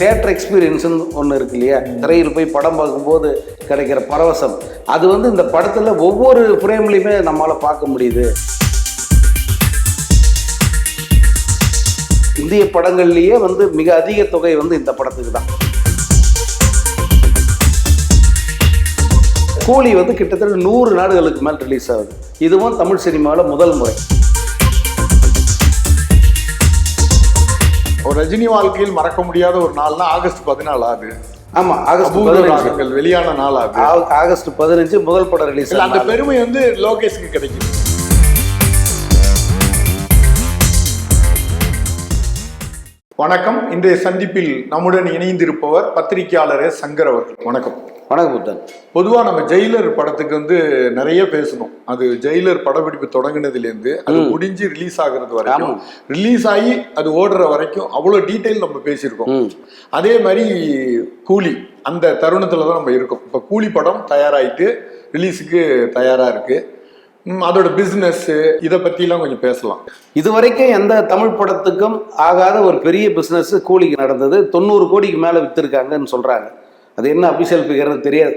Theatre எக்ஸ்பீரியன்ஸ்னு ஒன்று இருக்கு இல்லையா, திரையில் போய் படம் பார்க்கும்போது கிடைக்கிற பரவசம், அது வந்து இந்த படத்தில் ஒவ்வொரு ஃப்ரேம்லையுமே நம்மளால் பார்க்க முடியுது. இந்திய படங்கள்லேயே வந்து மிக அதிக தொகை வந்து இந்த படத்துக்கு தான். கூலி வந்து கிட்டத்தட்ட 100 நாடுகளுக்கு மேல் ரிலீஸ் ஆகுது. இதுவும் தமிழ் சினிமாவில் முதல் முறை. ஒரு ரஜினி வாழ்க்கையில் மறக்க முடியாத ஒரு நாள்னா ஆகஸ்ட் 14 ஆகுது. ஆமா, ஆகஸ்ட் 15 வெளியான நாள் ஆகுது. ஆகஸ்ட் 15 முதல் படம் ரிலீஸ். அந்த பெருமை வந்து லோகேஷ்க்கு கிடைக்குது. வணக்கம். இன்றைய சந்திப்பில் நம்முடன் இணைந்திருப்பவர் பத்திரிகையாளர் சங்கர் அவர்கள். வணக்கம். வணக்கம் புத்தன். பொதுவாக நம்ம ஜெயிலர் படத்துக்கு வந்து நிறைய பேசணும். அது ஜெயிலர் படப்பிடிப்பு தொடங்கினதுலேருந்து அது முடிஞ்சு ரிலீஸ் ஆகுறது வரைக்கும், ரிலீஸ் ஆகி அது ஓடுற வரைக்கும் அவ்வளோ டீட்டெயில் நம்ம பேசியிருக்கோம். அதே மாதிரி கூலி அந்த தருணத்தில் தான் நம்ம இருக்கோம். இப்போ கூலி படம் தயாராகிட்டு ரிலீஸுக்கு தயாராக இருக்கு. அதோட பிஸ்னஸ் இதை பற்றிலாம் கொஞ்சம் பேசலாம். இதுவரைக்கும் எந்த தமிழ் படத்துக்கும் ஆகாத ஒரு பெரிய பிஸ்னஸ் கூலிக்கு நடந்தது. 90 கோடிக்கு மேலே விற்றுருக்காங்கன்னு சொல்கிறாங்க. அது என்ன அபிஷியல் ஃபிகர்னு தெரியாது.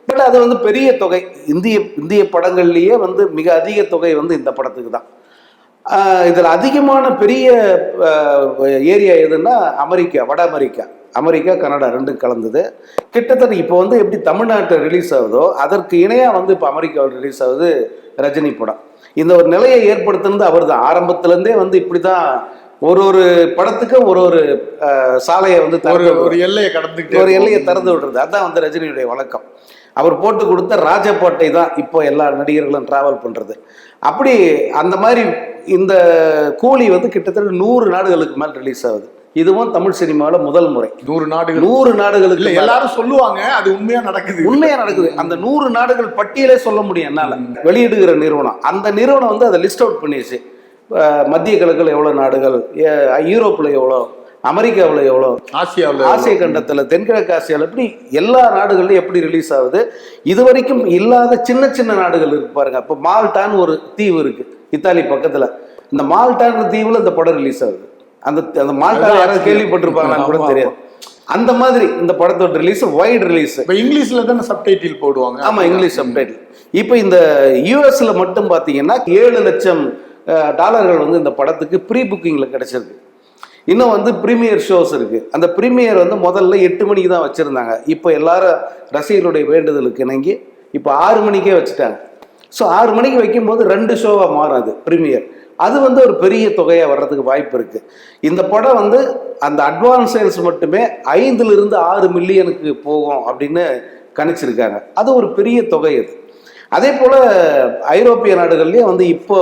பட் அது வந்து பெரிய தொகை. இந்திய படங்கள்லேயே வந்து மிக அதிக தொகை வந்து இந்த படத்துக்கு தான். இதில் அதிகமான பெரிய ஏரியா எதுன்னா அமெரிக்கா, வட அமெரிக்கா கனடா ரெண்டும் கலந்தது. கிட்டத்தட்ட இப்போ வந்து எப்படி தமிழ்நாட்டில் ரிலீஸ் ஆகுதோ அதற்கு இணையாக வந்து இப்போ அமெரிக்காவில் ரிலீஸ் ஆகுது ரஜினி படம். இந்த ஒரு நிலையை ஏற்படுத்துனது அவர் தான். ஆரம்பத்துலேருந்தே வந்து இப்படி தான் ஒரு படத்துக்கும் ஒரு சாலையை வந்து ஒரு எல்லையை கடந்துக்கிட்டு ஒரு எல்லையை திறந்து விடுறது. அதுதான் வந்து ரஜினியுடைய வழக்கம். அவர் போட்டு கொடுத்த ராஜபாட்டை தான் இப்போ எல்லா நடிகர்களும் டிராவல் பண்ணுறது. அப்படி அந்த மாதிரி இந்த கூலி வந்து கிட்டத்தட்ட 100 நாடுகளுக்கு மேல் ரிலீஸ் ஆகுது. இதுவும் தமிழ் சினிமாவில் முதல் முறை. 100 நாடுகளுக்கு எல்லாரும் சொல்லுவாங்க. அது உண்மையா நடக்குது. அந்த 100 நாடுகள் பட்டியலே சொல்ல முடியும் என்னால. வெளியிடுகிற நிறுவனம், அந்த நிறுவனம் வந்து அதை லிஸ்ட் அவுட் பண்ணிடுச்சு. மத்திய கிழக்கில் எவ்வளோ நாடுகள், யூரோப்பில் எவ்வளோ, அமெரிக்காவில் எவ்வளோ, ஆசிய கண்டத்தில், தென்கிழக்கு ஆசியாவில், இப்படி எல்லா நாடுகள்லையும் எப்படி ரிலீஸ் ஆகுது. இது வரைக்கும் இல்லாத சின்ன சின்ன நாடுகள் இருக்கு பாருங்க. இப்போ மால்டான்னு ஒரு தீவு இருக்கு இத்தாலி பக்கத்தில். இந்த மால்டான்னு தீவில் இந்த படம் ரிலீஸ் ஆகுது. அந்த மால்டா யாராவது கேள்விப்பட்டிருப்பாங்கன்னு கூட தெரியாது. அந்த மாதிரி இந்த படத்தோட ரிலீஸ் வைட் ரிலீஸ். இப்போ இங்கிலீஷ்ல தான் சப்டைட்டில் போடுவாங்க. ஆமா, இங்கிலீஷ் சப்டைட்டில். இப்போ இந்த யூஎஸ்ல மட்டும் பார்த்தீங்கன்னா 7 லட்சம் டாலர்கள் வந்து இந்த படத்துக்கு ப்ரீ புக்கிங்ல கிடைச்சிருக்கு. இன்னும் வந்து ப்ரீமியர் ஷோஸ் இருக்கு. அந்த ப்ரீமியர் வந்து முதல்ல 8 மணிக்கு தான் வச்சிருந்தாங்க. இப்போ எல்லாரும் ரசிகர்களுடைய வேண்டுதலுக்கு இணங்கி இப்போ 6 மணிக்கே வச்சுட்டாங்க. ஸோ 6 மணிக்கு வைக்கும்போது 2 ஷோவாக மாறும் அது ப்ரீமியர். அது வந்து ஒரு பெரிய தொகையாக வர்றதுக்கு வாய்ப்பு இருக்கு. இந்த படம் வந்து அந்த அட்வான்ஸ் சேல்ஸ் மட்டுமே 5 to 6 மில்லியனுக்கு போகும் அப்படின்னு கணிச்சிருக்காங்க. அது ஒரு பெரிய தொகை. அது அதே போல் ஐரோப்பிய நாடுகள்லேயே வந்து இப்போ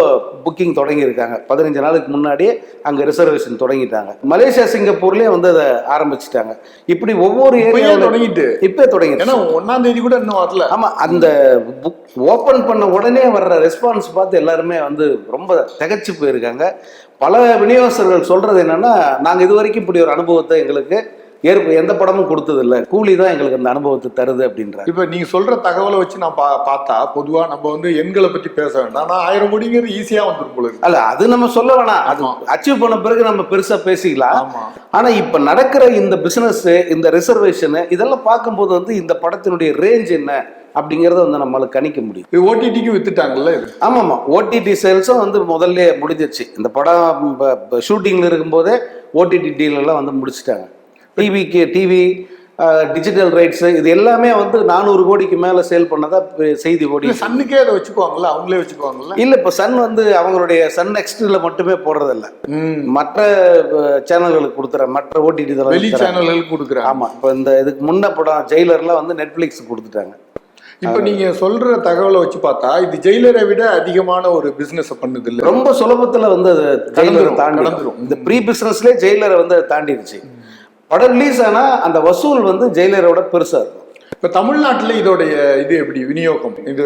புக்கிங் தொடங்கியிருக்காங்க. 15 நாளுக்கு முன்னாடியே அங்கே ரிசர்வேஷன் தொடங்கிட்டாங்க. மலேசியா, சிங்கப்பூர்லேயே வந்து அதை ஆரம்பிச்சுட்டாங்க. இப்படி ஒவ்வொரு ஏரியாவில் இப்போ தொடங்கிட்டு 1ஆம் தேதி கூட இன்னும் வரல. ஆமாம், அந்த புக் ஓப்பன் பண்ண உடனே வர்ற ரெஸ்பான்ஸ் பார்த்து எல்லாருமே வந்து ரொம்ப திகச்சு போயிருக்காங்க. பல விநியோகஸ்தர்கள் சொல்கிறது என்னென்னா, நாங்கள் இது வரைக்கும் இப்படி ஒரு அனுபவத்தை எங்களுக்கு எந்த படமும் கொடுத்தது இல்லை, கூலி தான் எங்களுக்கு அந்த அனுபவத்தை தருது அப்படின்ற. இப்போ நீங்க சொல்ற தகவலை வச்சு நான் பார்த்தா பொதுவா நம்ம வந்து எண்களை பற்றி பேச வேண்டாம். நான் 1000 கோடிங்கிறது ஈஸியா வந்துடும் போல இருக்கு. அல்ல, அது நம்ம சொல்ல வேணாம். அது அச்சீவ் பண்ண பிறகு நம்ம பெருசா பேசிக்கலாம். ஆனா இப்ப நடக்கிற இந்த பிசினஸ், இந்த ரிசர்வேஷன், இதெல்லாம் பார்க்கும்போது வந்து இந்த படத்தினுடைய ரேஞ்ச் என்ன அப்படிங்கறத வந்து நம்மளால கணிக்க முடியும். ஓடிடிக்கு வித்துட்டாங்கல்ல. ஆமா, ஓடிடி சேல்ஸும் வந்து முதல்ல முடிஞ்சிருச்சு. இந்த படம் ஷூட்டிங்ல இருக்கும்போதே ஓடிடி டீல் எல்லாம் வந்து முடிச்சுட்டாங்க. டிவி டிஜிட்டல் ரைட்ஸ் இது எல்லாமே வந்து 400 கோடிக்கு மேல சேல் பண்ணதா செய்தி ஓடி. சன்னுக்கே அதை வச்சுக்குவாங்கல்ல, அவங்களே வச்சுக்குவாங்கல்ல. இல்ல, இப்ப சன் வந்து அவங்களுடைய சன் நெக்ஸ்ட்ல மட்டுமே போடுறதில்ல, மற்ற சேனல்களுக்கு கொடுத்துற, மற்ற ஓடிடி வெளி சேனல்களுக்கு கொடுக்குறாங்க. ஆமா, இப்ப இந்த இதுக்கு முன்ன படம் ஜெயிலர்லாம் வந்து நெட்ஃபிளிக்ஸ் கொடுத்துட்டாங்க. இப்ப நீங்க சொல்ற தகவலை வச்சு பார்த்தா இது ஜெயிலரை விட அதிகமான ஒரு பிசினஸ் பண்ணுது இல்ல. ரொம்ப சுலபத்துல வந்து ஜெயிலரை தாண்டிடும். இந்த ப்ரீ பிசினஸ்லேயே ஜெயிலரை வந்து தாண்டிடுச்சு. படம் ரிலீஸ் ஆனால் அந்த வசூல் வந்து ஜெயிலரோட பெருசாக இருக்கும். இப்போ தமிழ்நாட்டில் இதோடைய இது எப்படி விநியோகம், இது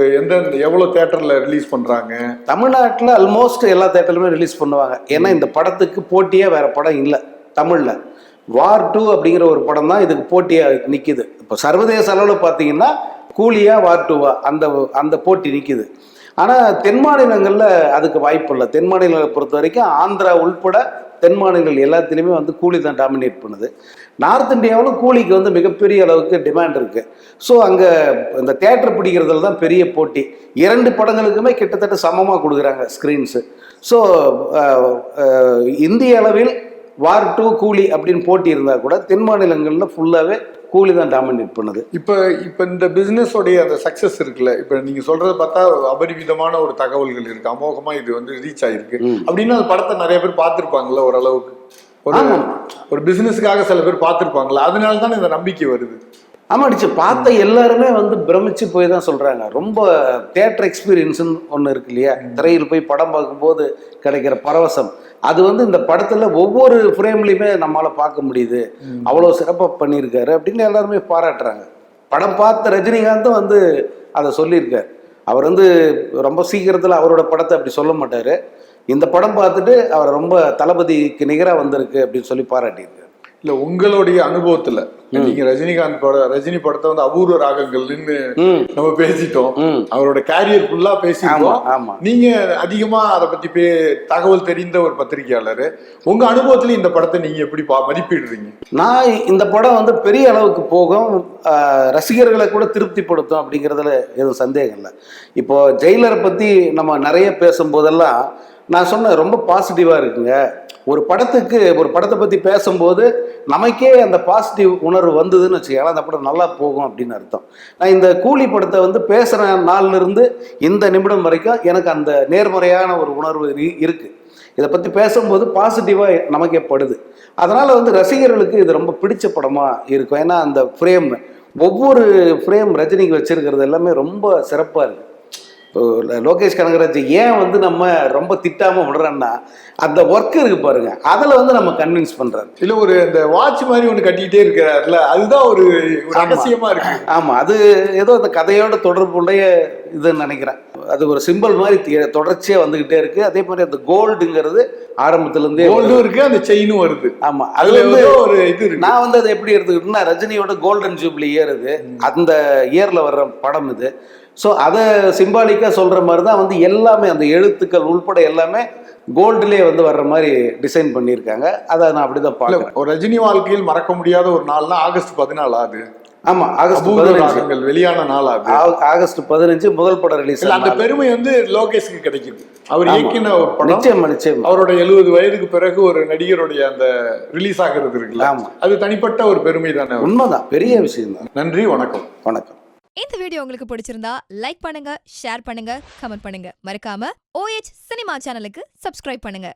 எவ்வளோ தேட்டரில் ரிலீஸ் பண்ணுறாங்க? தமிழ்நாட்டில் ஆல்மோஸ்ட் எல்லா தேட்டர்லையுமே ரிலீஸ் பண்ணுவாங்க. ஏன்னா இந்த படத்துக்கு போட்டியாக வேற படம் இல்லை தமிழில். வார் 2 அப்படிங்கிற ஒரு படம் தான் இதுக்கு போட்டியாக நிற்கிது. இப்போ சர்வதேச அளவில் பார்த்தீங்கன்னா கூலியா வார் 2வா அந்த போட்டி நிற்கிது. ஆனால் தென் மாநிலங்களில் அதுக்கு வாய்ப்பு இல்லை. தென் மாநிலங்களை பொறுத்த வரைக்கும் ஆந்திரா உள்பட தென் மாநிலங்கள் எல்லாத்துலேயுமே வந்து கூலி தான் டாமினேட் பண்ணுது. நார்த் இந்தியாவிலும் கூலிக்கு வந்து மிகப்பெரிய அளவுக்கு டிமாண்ட் இருக்குது. ஸோ அங்கே இந்த தேட்டர் பிடிக்கிறதுல தான் பெரிய போட்டி. 2 படங்களுக்குமே கிட்டத்தட்ட சமமாக கொடுக்குறாங்க ஸ்க்ரீன்ஸு. ஸோ இந்திய அளவில் வார் 2 கூலி அப்படின்னு போட்டி இருந்தால் கூட தென் மாநிலங்களில் ஃபுல்லாகவே கூலி தான் டாமினேட் பண்ணுது. இப்போ இந்த பிஸ்னஸோடைய அந்த சக்ஸஸ் இருக்குல்ல, இப்போ நீங்க சொல்றத பார்த்தா அபரிவிதமான ஒரு தகவல்கள் இருக்கு, அமோகமா இது வந்து ரீச் ஆயிருக்கு அப்படின்னா அந்த படத்தை நிறைய பேர் பார்த்துருப்பாங்கல்ல, ஓரளவுக்கு ஒரு பிசினஸ்க்காக சில பேர் பார்த்துருப்பாங்களா, அதனால தான் இந்த நம்பிக்கை வருது. ஆமாடிச்சு, பார்த்த எல்லாருமே வந்து பிரமிச்சு போய் தான் சொல்றாங்க. ரொம்ப தியேட்டர் எக்ஸ்பீரியன்ஸ்ன்னு ஒன்று இருக்கு இல்லையா, திரையில் போய் படம் பார்க்கும்போது கிடைக்கிற பரவசம், அது வந்து இந்த படத்துல ஒவ்வொரு ஃப்ரேம்லையுமே நம்மளால பார்க்க முடியுது. அவ்வளோ சிறப்பாக பண்ணியிருக்காரு அப்படின்னு எல்லாருமே பாராட்டுறாங்க. படம் பார்த்த ரஜினிகாந்தும் வந்து அதை சொல்லியிருக்காரு. அவர் வந்து ரொம்ப சீக்கிரத்தில் அவரோட படத்தை அப்படி சொல்ல மாட்டார். இந்த படம் பார்த்துட்டு அவர் ரொம்ப தளபதிக்கு நிகராக வந்திருக்கு அப்படின்னு சொல்லி பாராட்டியிருக்காரு. இல்ல உங்களுடைய அனுபவத்துல நீங்க ரஜினி படத்தை வந்து அபூர்வ ராகங்கள்னு நம்ம பேசிட்டோம், அவரோட கேரியர் ஃபுல்லா பேசிட்டோம். நீங்க அதிகமா அதை பத்தி தகவல் தெரிந்த ஒரு பத்திரிகையாளர், உங்க அனுபவத்துல இந்த படத்தை நீங்க எப்படி மதிப்பிடுறீங்க? நான் இந்த படம் வந்து பெரிய அளவுக்கு போகும், ரசிகர்களை கூட திருப்திப்படுத்தும் அப்படிங்கிறதுல எதுவும் சந்தேகம் இல்லை. இப்போ ஜெயிலரை பத்தி நம்ம நிறைய பேசும்போதெல்லாம் நான் சொன்னேன் ரொம்ப பாசிட்டிவா இருக்குங்க. ஒரு படத்தை பற்றி பேசும்போது நமக்கே அந்த பாசிட்டிவ் உணர்வு வந்ததுன்னு வச்சுக்கலாம், அந்த படம் நல்லா போகும் அப்படின்னு அர்த்தம். நான் இந்த கூலி படத்தை வந்து பேசுகிற நாள்லேருந்து இந்த நிமிடம் வரைக்கும் எனக்கு அந்த நேர்மறையான ஒரு உணர்வு இருக்குது. இதை பற்றி பேசும்போது பாசிட்டிவாக நமக்கே படுது. அதனால் வந்து ரசிகர்களுக்கு இது ரொம்ப பிடிச்ச படமாக இருக்கும். ஏன்னா அந்த ஒவ்வொரு ஃப்ரேம் ரஜினிக்கு வச்சிருக்கிறது எல்லாமே ரொம்ப சிறப்பாக இருக்குது. லோகேஷ் கனகராஜ் ஏன் வந்து நம்ம ரொம்ப திட்டாம விடுறோம்னா அந்த ஒர்க் இருக்கு பாருங்க, அதுல வந்து நம்ம கன்வின்ஸ் பண்றாரு. இல்ல ஒரு இந்த வாட்ச் மாதிரி ஒன்று கட்டிக்கிட்டே இருக்கிறாருல, அதுதான் ஒரு ரகசியமா இருக்கு. ஆமா, அது ஏதோ அந்த கதையோட தொடர்புடைய இதுன்னு நினைக்கிறேன். அது ஒரு சிம்பிள் மாதிரி தொடர்ச்சியா வந்துகிட்டே இருக்கு. அதே மாதிரி அந்த கோல்டுங்கிறது ஆரம்பத்துல இருந்தே கோல்டும் இருக்கு, அந்த செயினும் வருது. ஆமா, அதுல வந்து ஒரு இது இருக்கு. நான் வந்து அதை எப்படி எடுத்துக்கிட்டேன்னா, ரஜினியோட கோல்டன் ஜூப்ளி இயர் இது, அந்த இயர்ல வர்ற படம் இது. ஸோ அதை சிம்பாலிக்காக சொல்கிற மாதிரி தான் வந்து எல்லாமே அந்த எழுத்துக்கள் உள்பட எல்லாமே கோல்டுலேயே வந்து வர்ற மாதிரி டிசைன் பண்ணியிருக்காங்க. அதை நான் அப்படி தான் பார்க்குறேன். ஒரு ரஜினி வாழ்க்கையில் மறக்க முடியாத ஒரு நாள்னா ஆகஸ்ட் 14 ஆகுது. ஆமாம், ஆகஸ்ட் 15 வெளியான நாள் ஆகுது. ஆகஸ்ட் 15 முதல் படம் ரிலீஸ். அந்த பெருமை வந்து லோகேஷ்க்கு கிடைக்குது. அவர் இயக்கின படம் நிச்சயம் அவரோட 70 வயதுக்கு பிறகு ஒரு நடிகருடைய அந்த ரிலீஸ் ஆகிறது இருக்குல்ல, அது தனிப்பட்ட ஒரு பெருமை தானே. உண்மைதான், பெரிய விஷயம் தான். நன்றி, வணக்கம். வணக்கம். இந்த வீடியோ உங்களுக்கு பிடிச்சிருந்தா லைக் பண்ணுங்க, ஷேர் பண்ணுங்க, கமெண்ட் பண்ணுங்க. மறக்காம OH சினிமா சேனலுக்கு சப்ஸ்கிரைப் பண்ணுங்க.